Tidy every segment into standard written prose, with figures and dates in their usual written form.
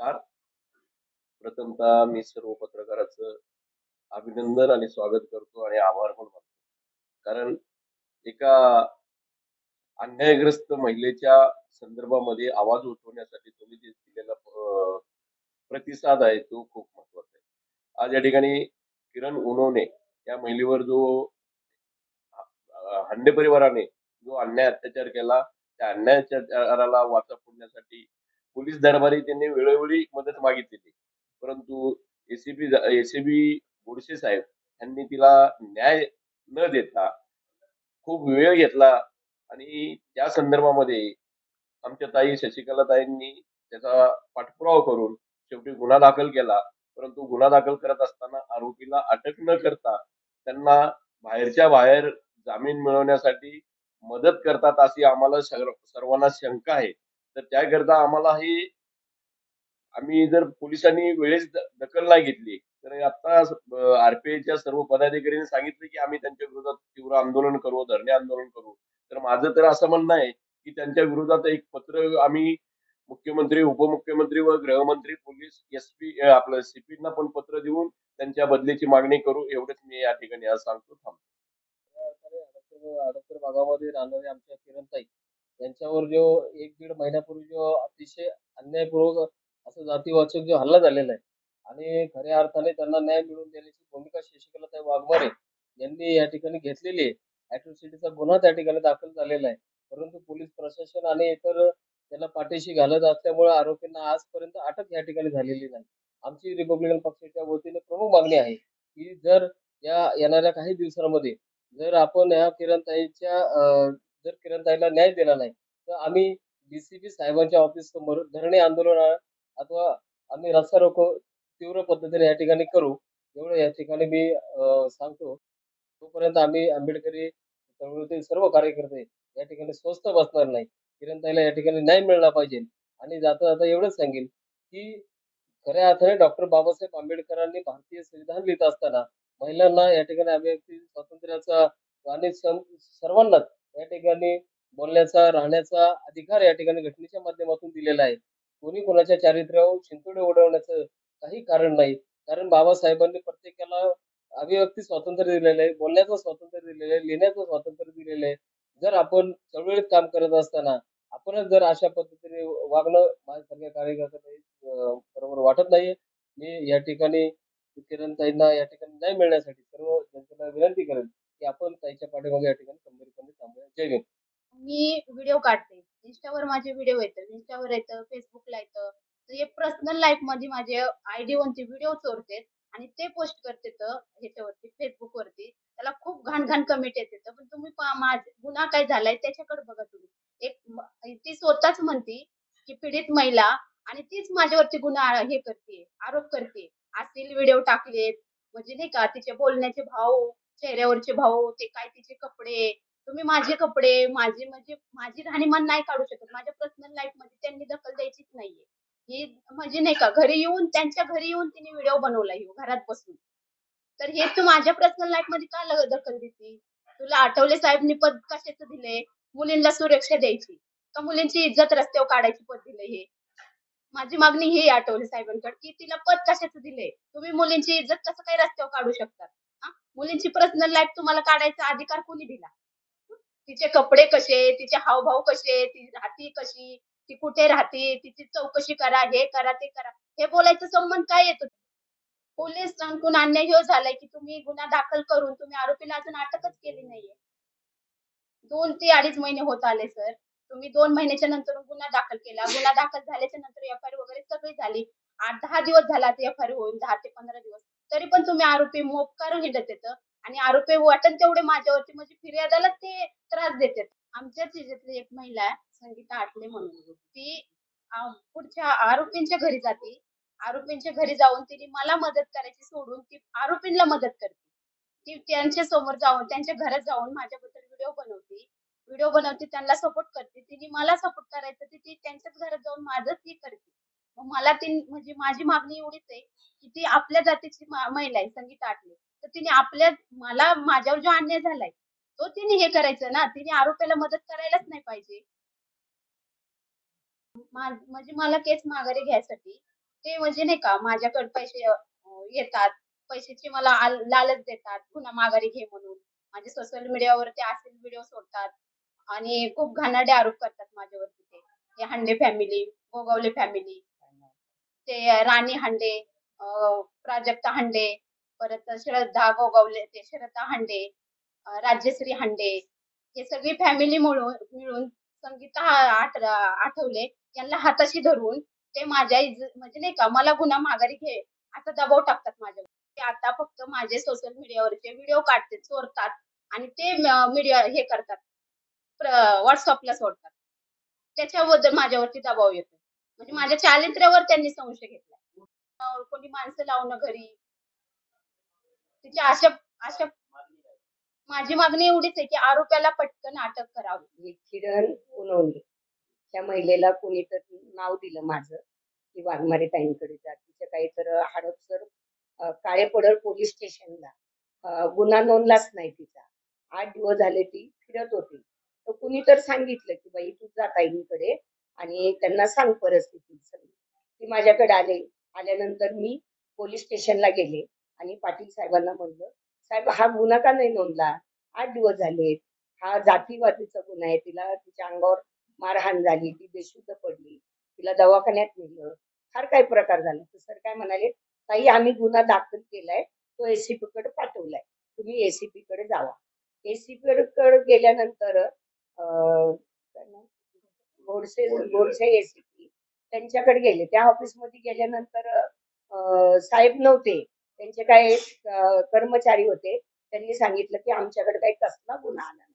नमस्कार. प्रथमतः मी सर्व पत्रकाराचं अभिनंदन आणि स्वागत करतो आणि आभार पण मानतो. कारण एका अन्यायग्रस्त महिलेच्या संदर्भामध्ये आवाज उठवण्यासाठी तुम्ही जे दिलेला प्रतिसाद आहे तो खूप महत्वाचा आहे. आज या ठिकाणी किरण उनवणे या महिलेवर जो हांडे परिवाराने जो अन्याय अत्याचार केला, त्या अन्याय अत्याचाराला वाचा फोडण्यासाठी पोलीस दरबारी त्यांनी वेळोवेळी मदत मागितलेली. परंतु एसीबी गोडसे साहेब यांनी तिला न्याय न देता खूप वेळ घेतला आणि त्या संदर्भामध्ये आमच्या ताई शशिकला ताईंनी त्याचा पाठपुरावा करून शेवटी गुन्हा दाखल केला. परंतु गुन्हा दाखल करत असताना आरोपीला अटक न करता त्यांना बाहेरच्या बाहेर जामीन मिळवण्यासाठी मदत करतात अशी आम्हाला सर्वांना शंका आहे. तर त्याकरता आम्हाला ही आम्ही जर पोलिसांनी वेळेस दखल नाही घेतली, तर आता आर-पी-आयच्या सर्व पदाधिकाऱ्यांनी सांगितलं, की आम्ही त्यांच्या विरोधात तीव्र आंदोलन करू, धरणे आंदोलन करू. तर माझं तर असं म्हणणं आहे, की त्यांच्या विरोधात एक पत्र आम्ही मुख्यमंत्री, उपमुख्यमंत्री व गृहमंत्री, पोलीस, एस-पी आपलं सी-पीना पण पत्र देऊन त्यांच्या बदलीची मागणी करू, एवढंच मी या ठिकाणी आज सांगतो. थांबतो. हडपसर भागामध्ये राहणारे आमच्या किरणताई यांच्यावर जो 1-1.5 महिन्यापूर्वी जो अतिशय अन्यायपूर्वक असं जातीवाचक जो हल्ला झालेला आहे आणि खऱ्या अर्थाने त्यांना न्याय मिळवून देण्याची भूमिका शशिकलाताई वाघमारे यांनी या ठिकाणी घेतलेली आहे. अॅट्रॉसिटीचा गुन्हा त्या ठिकाणी दाखल झालेला आहे. परंतु पोलीस प्रशासन आणि इतर त्याला पाठीशी घालत असल्यामुळे आरोपींना आजपर्यंत अटक या ठिकाणी झालेली नाही. आमची रिपब्लिकन पक्षाच्या वतीने प्रमुख मागणी आहे, की जर या येणाऱ्या काही दिवसांमध्ये जर आपण या जर किरणताईला न्याय दिला नाही, तर आम्ही डी साहेबांच्या ऑफिस समोर धरणे आंदोलन अथवा आम्ही रस्ता रोको तीव्र पद्धतीने या ठिकाणी करू. एवढं या ठिकाणी मी सांगतो. तोपर्यंत आम्ही आंबेडकरी चळवळीतील सर्व कार्यकर्ते या ठिकाणी स्वस्थ बसणार नाही. किरणताईला या ठिकाणी न्याय मिळाला पाहिजे आणि जाता-जाता एवढंच सांगेल, की खऱ्या अर्थाने डॉक्टर बाबासाहेब आंबेडकरांनी भारतीय संविधान लिहित असताना महिलांना या ठिकाणी अभिव्यक्ती स्वातंत्र्याचा आणि सर्वांनाच या ठिकाणी बोलण्याचा, राहण्याचा अधिकार या ठिकाणी घटनेच्या माध्यमातून दिलेला आहे. कोणी कोणाच्या चारित्र्यावर शिंतोडे उडवण्याचं काही कारण नाही. कारण बाबासाहेबांनी प्रत्येकाला अभिव्यक्ती स्वातंत्र्य दिलेलं आहे, बोलण्याचं स्वातंत्र्य दिलेलं आहे, लिहिण्याचं स्वातंत्र्य दिलेलं आहे. जर आपण चळवळीत काम करत असताना आपणच जर अशा पद्धतीने वागणं माझ्यासारख्या कार्यकर्त्यांना बरोबर वाटत नाहीये. मी या ठिकाणी किरणताईंना या ठिकाणी न्याय मिळण्यासाठी सर्व जनतेला विनंती करेन, की आपण ताईच्या पाठीमागे या ठिकाणी खंबीरपणे थांबूया. जय हिंद. मी व्हिडिओ काढते. Instaवर माझे व्हिडिओ येतात. Instaवर येतं, Facebookला येतं. तर हे पर्सनल लाईफमध्ये माझे आयडीवरती व्हिडिओ चोरतेत आणि ते पोस्ट करतेत ह्याच्यावरती Facebookवरती. त्याला खूप घाण-घाण कमेंट येतात. पण तुम्ही गुन्हा काय झालाय त्याच्याकडे बघा तुम्ही. ती स्वतःच म्हणती, की पीडित महिला आणि तीच माझ्यावरती गुन्हा हे करते, आरोप करते. अश्लील व्हिडिओ टाकलेत. म्हणजे नाही का तिचे बोलण्याचे भाव, चेहऱ्यावरचे भाव, ते काय तिचे कपडे तुम्ही माझे कपडे, माझी राहणीमान नाही काढू शकत. माझ्या पर्सनल लाईफमध्ये त्यांनी दखल द्यायचीच नाहीये. ही म्हणजे नाही का त्यांच्या घरी येऊन तिने व्हिडिओ बनवला ह्यो घरात बसून. तर हे तू माझ्या पर्सनल लाईफमध्ये का दखल देते? तुला आठवले साहेबनी पद कशाचं दिलंय? मुलींना सुरक्षा द्यायची. का मुलींची इज्जत रस्त्यावर काढायची पद दिलंय हे? माझी मागणी ही आहे आठवले साहेबांकडे, की तिला पद कशाचं दिलंय? तुम्ही मुलींची इज्जत कसं काय रस्त्यावर काढू शकता? हां? मुलींची पर्सनल लाईफ तुम्हाला काढायचा अधिकार कोणी दिला? तिचे कपडे कसे, तिचे हावभाव कसे, ती राहती कशी, ती कुठे राहते, तिची चौकशी करा, हे करा, ते करा. हे बोलायचा संबंध काय येतो? पोलिसांकडून अन्याय ह्यो झालाय, की तुम्ही गुन्हा दाखल करून तुम्ही आरोपीला अजून अटकच केली नाहीये. 2 ते 2.5 महिने होत आले सर. तुम्ही 2 महिन्याच्या नंतर गुन्हा दाखल केला. गुन्हा दाखल झाल्याच्या नंतर एफ-आय-आर वगैरे सगळी झाली. 8-10 दिवस झाला आता एफ-आय-आर होऊन 10 ते 15 दिवस. तरी पण तुम्ही आरोपी मोपकारून हिंडत आहेत आणि आरोपी वाटेल तेवढे माझ्यावरती म्हणजे फिर्यादाला ते त्रास देतात. आमच्याच ह्याच्यातली एक महिला आहे, संगीता आटले म्हणून. ती पुढच्या आरोपींच्या घरी जाते. आरोपींच्या घरी जाऊन तिने मला मदत करायची सोडून ती आरोपींना मदत करते. ती त्यांच्या समोर जाऊन, त्यांच्या घरात जाऊन माझ्याबद्दल व्हिडिओ बनवते. व्हिडिओ बनवते, त्यांना सपोर्ट करते. तिने मला सपोर्ट करायचं, तर ती त्यांच्याच घरात जाऊन माझंच हे करते. मग मला ती म्हणजे माझी मागणी एवढीच आहे, की ती आपल्या जातीची महिला आहे संगीता आटले. तर तिने माझ्यावर जो अन्याय झालाय, तो तिने हे करायचं ना. तिने आरोपीला मदत करायलाच नाही पाहिजे. म्हणजे मला केस माघारी घ्यायसाठी ते म्हणजे नाही का माझ्याकडे पैसे येतात. पैशाची मला लालच देतात. पुन्हा माघारी घे म्हणून. माझे सोशल मीडियावरती असेच व्हिडिओ सोडतात आणि खूप घाणेरडे आरोप करतात माझ्यावरती ते. हे हांडे फॅमिली, गोगावले फॅमिली, ते राणी हांडे, अ, प्राजक्ता हांडे, परत श्रद्धा गोगावले, ते श्रद्धा हांडे, राज्यश्री हांडे, हे सगळी फॅमिली मिळून संगीता आठवले यांना हाताशी धरून ते माझ्या म्हणजे नाही का मला गुन्हा माघारी घे असा दबाव टाकतात माझ्यावर. ते आता फक्त माझे सोशल मीडियावरचे व्हिडिओ काढतात, चोरतात आणि ते मीडिया हे करतात, WhatsAppला सोडतात. त्याच्याबद्दल माझ्यावरती दबाव येतो. म्हणजे माझ्या चारित्र्यावर त्यांनी संशय घेतला. कोणी माणसं लावणं घरी, तिच्या अशा अशा माझी मागणी एवढीच आहे की आरोपीला पटकन अटक करावी. मी किरण पुनवली त्या महिलेला कोणीतरी नाव दिलं माझं की वाघमारे ताईंकडे जा. तिचं काही तर हडपसर काळेपडळ पोलीस स्टेशनला गुन्हा नोंदलाच नाही तिचा. 8 दिवस झाले ती फिरत होती. तर कुणी तर सांगितलं की बाई तू जा ताईंकडे आणि त्यांना सांग परिस्थिती सगळी. ती माझ्याकडे आले. आल्यानंतर मी पोलीस स्टेशनला गेले आणि पाटील साहेबांना म्हणलं, साहेब हा गुन्हा का नाही नोंदला? 8 दिवस झाले. हा जातीवादीचा गुन्हा आहे. तिला तिच्या अंगावर मारहाण झाली, ती बेशुद्ध पडली, तिला दवाखान्यात नेलं, फार काही प्रकार झाला. तर सर काय म्हणाले, ताई आम्ही गुन्हा दाखल केलाय, तो एसीपी कडे पाठवलाय, तुम्ही एसीपी कडे जावा. एसीपी कडे गेल्यानंतर काय नाव? गोडसे एसीपी त्यांच्याकडे गेले. त्या ऑफिसमध्ये गेल्यानंतर साहेब नव्हते, त्यांचे काही कर्मचारी होते. त्यांनी सांगितलं की आमच्याकडे काही कसला गुन्हा आला नाही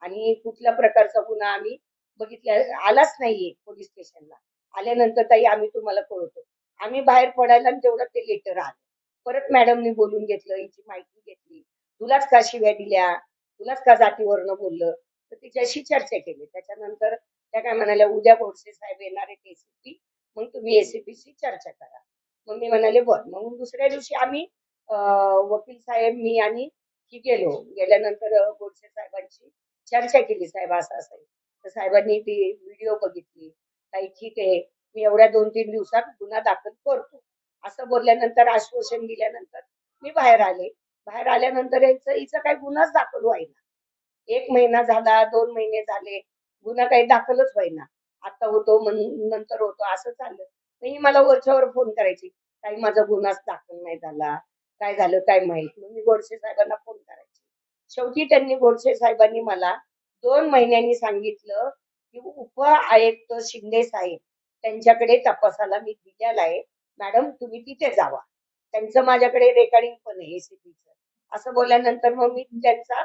आणि कुठल्या प्रकारचा गुन्हा आम्ही बघितला आलाच नाहीये पोलीस स्टेशनला. आल्यानंतर ताई आम्ही तुम्हाला कळवतो. आम्ही बाहेर पडायला आणि तेवढं ते लेटर आलं. परत मॅडमनी बोलून घेतलं, हिची माहिती घेतली. तुलाच का शिव्या दिल्या? तुलाच का जातीवरनं बोललं? तर तिच्याशी चर्चा केली. त्याच्यानंतर त्या काय म्हणाल्या, उद्या गोडसे साहेब येणार आहेत एसीपी, मग तुम्ही एसीपीशी चर्चा करा. मग मी म्हणाले बरं. मग दुसऱ्या दिवशी आम्ही वकील साहेब, मी आणि की गेलो. गेल्यानंतर गोडसे साहेबांची चर्चा केली, साहेब असं असं आहे. तर साहेबांनी ती व्हिडिओ बघितली. ताई ठीक आहे, मी एवढ्या 2-3 दिवसात गुन्हा दाखल करतो. असं बोलल्यानंतर आश्वासन दिल्यानंतर मी बाहेर आले. बाहेर आल्यानंतर हिचा काही गुन्हाच दाखल व्हायना. 1 महिना झाला, 2 महिने झाले, गुन्हा काही दाखलच व्हायना. आता होतो नंतर होतो असं चाललं. तर ही मला वरच्यावर फोन करायची, ताई माझा गुन्हाच दाखल नाही झाला, काय झालं काय माहित. मग मी गोडसे साहेबांना फोन करायचे. शेवटी त्यांनी गोडसे साहेबांनी मला 2 महिन्यांनी सांगितलं की उप-आयुक्त शिंदे साहेब त्यांच्याकडे तपासाला मी दिलेला आहे. मॅडम तुम्ही तिथे जावा. त्यांचं माझ्याकडे रेकॉर्डिंग पण आहे एसीपीचं. असं बोलल्यानंतर मग मी त्यांचा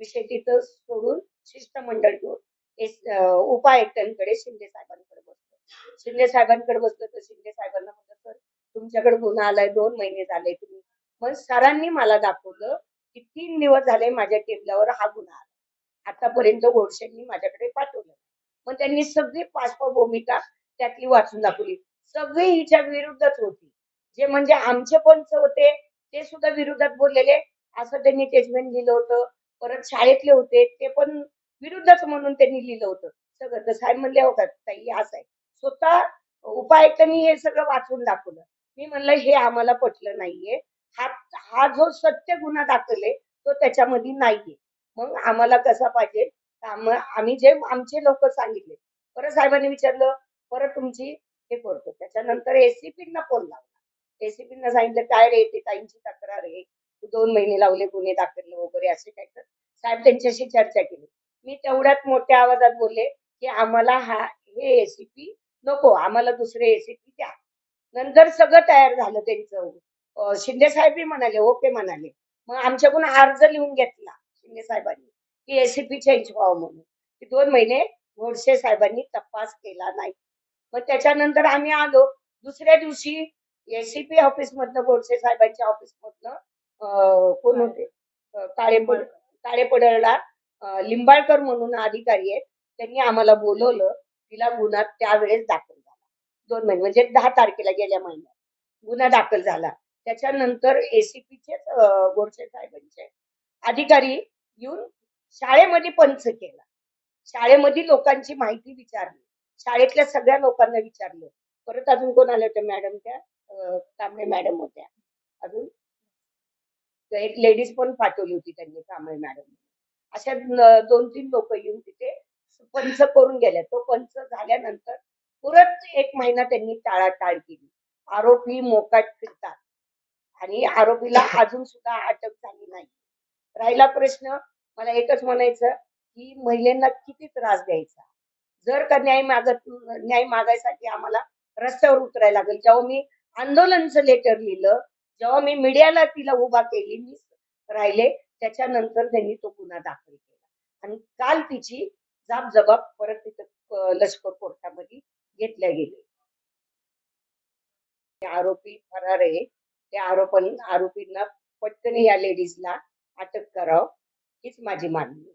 विषय तिथं सोडून शिष्टमंडळ घेऊन उप-आयुक्तांकडे शिंदे साहेबांकडे बसलो. शिंदे साहेबांकडे बसलो तर शिंदे साहेबांना म्हटलं, सर तुमच्याकडे गुन्हा आलाय, 2 महिने झाले तुम्ही. मग सरांनी मला दाखवलं की 3 दिवस झाले माझ्या टेबलावर हा गुन्हा आला. आतापर्यंत गोडसेंनी माझ्याकडे पाठवलं. मग त्यांनी सगळी पार्श्वभूमिका त्यातली वाचून दाखवली. सगळी हिच्या विरुद्धच होती. जे म्हणजे आमचे पंच होते ते सुद्धा विरोधात बोललेले, असं त्यांनी स्टेटमेंट लिहिलं होतं. परत शाळेतले होते ते पण विरुद्धच म्हणून त्यांनी लिहिलं होतं सगळं. तर साहेब म्हणले, हो का ताई असं आहे. स्वतः उपायुक्तांनी हे सगळं वाचून दाखवलं. मी म्हणलं हे आम्हाला पटलं नाहीये. हा हा जो सत्य गुन्हा दाखल आहे तो त्याच्यामध्ये नाहीये. मग आम्हाला कसा पाहिजे, आम्ही जे आमचे लोक सांगितले. परत साहेबांनी विचारलं, परत तुमची हे करतो. त्याच्यानंतर एसीपींना फोन लावला. एसीपींना सांगितलं, काय रे ते ताईंची तक्रार आहे, 2 महिने लावले गुन्हे दाखल वगैरे असे काय. तर साहेब त्यांच्याशी चर्चा केली. मी तेवढ्यात मोठ्या आवाजात बोलले की आम्हाला हे एसीपी नको, आम्हाला दुसरे एसीपी द्या. नंतर सगळं तयार झालं त्यांचं. शिंदे साहेबही म्हणाले ओके म्हणाले. मग आमच्याकडून अर्ज लिहून घेतला शिंदे साहेबांनी की एसीपी चेंज व्हावं म्हणून. की 2 महिने गोडसे साहेबांनी तपास केला नाही. मग त्याच्यानंतर आम्ही आलो. दुसऱ्या दिवशी एसीपी ऑफिस मधनं, गोडसे साहेबांच्या ऑफिस मधनं कोण होते, काळेपडळला लिंबाळकर म्हणून अधिकारी आहेत, त्यांनी आम्हाला बोलवलं. तिला गुन्हा त्यावेळेस दाखल झाला. 2 महिने म्हणजे 10 तारखेला गेल्या महिन्यात गुन्हा दाखल झाला. त्याच्यानंतर एसीपीचे गोडसे साहेबांचे अधिकारी येऊन शाळेमध्ये पंच केला. शाळेमध्ये लोकांची माहिती विचारली. शाळेतल्या सगळ्या लोकांना विचारलं परत अजून कोण आल्या होत्या मॅडम त्या कांबळे मॅडम होत्या. अजून एक लेडीज पण पाठवली होती त्यांनी कांबळे मॅडम. अशा 2-3 लोक येऊन तिथे पंच करून गेल्या. तो पंच झाल्यानंतर परत 1 महिना त्यांनी टाळाटाळ केली. आरोपी मोकाट फिरतात आणि आरोपीला अजून सुद्धा अटक झाली नाही. राहिला प्रश्न, मला एकच म्हणायचं की महिलांना किती त्रास द्यायचा. जर का न्याय मागायसाठी आम्हाला रस्त्यावर उतरायला लागेल. जेव्हा मी आंदोलनचं लेटर लिहिलं, जेव्हा मी मीडियाला तिला उभा केली, मी राहिले, त्याच्यानंतर त्यांनी तो गुन्हा दाखल केला आणि काल तिची जबाब परत तिथं लष्कर कोर्टामध्ये घेतल्या गेले. ते आरोपी फरार आहे. त्या आरोपींना पटकन या लेडीजला अटक करावं हीच माझी मागणी आहे.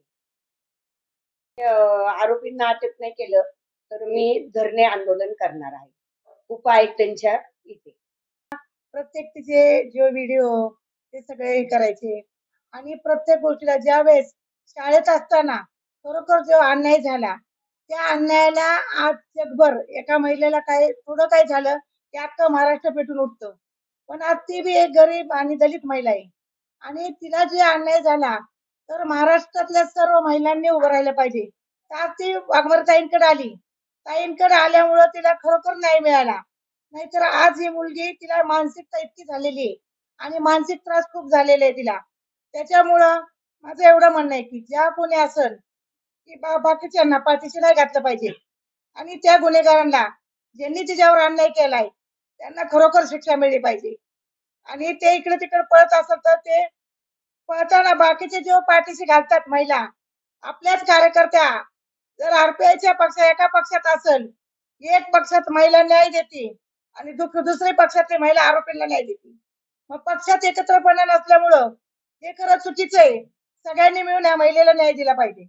आरोपींना अटक नाही केलं तर मी धरणे आंदोलन करणार आहे उपायुक्तांच्या इथे. प्रत्येक तिचे जे व्हिडिओ ते सगळे हे करायचे आणि प्रत्येक गोष्टीला ज्या वेळेस शाळेत असताना खरोखर जो अन्याय झाला त्या अन्यायाला आज जगभर एका महिलेला थोडं काय झालं की अख्खं महाराष्ट्र पेटून उठतं. पण आज ती बी एक गरीब आणि दलित महिला आहे आणि तिला जे अन्याय झाला तर महाराष्ट्रातल्या सर्व महिलांनी उभं राहिलं पाहिजे. तर आज ती वाघमारे ताईंकडे आल्यामुळं तिला खरोखर न्याय मिळाला. नाहीतर आज ही मुलगी तिला मानसिकता इतकी झालेली आहे आणि मानसिक त्रास खूप झालेला आहे तिला. त्याच्यामुळं माझं एवढं म्हणणं आहे की ज्या कोणी असेल की बाकीच्यांना पाठीशी नाही घातलं पाहिजे आणि त्या गुन्हेगारांना ज्यांनी तिच्यावर अन्याय केलाय त्यांना खरोखर शिक्षा मिळली पाहिजे. आणि ते इकडे तिकडे पळत असेल तर ते पळताना बाकीचे जे पाठीशी घालतात महिला आपल्याच कार्यकर्त्या जर आरपीआयच्या एका पक्षात असेल, एक पक्षात महिला न्याय देते आणि दुसऱ्या पक्षातली महिला आरोपींना न्याय देते. मग पक्षात एकत्रपणा नसल्यामुळं हे खरं चुकीचं आहे. सगळ्यांनी मिळून या महिलेला न्याय दिला पाहिजे.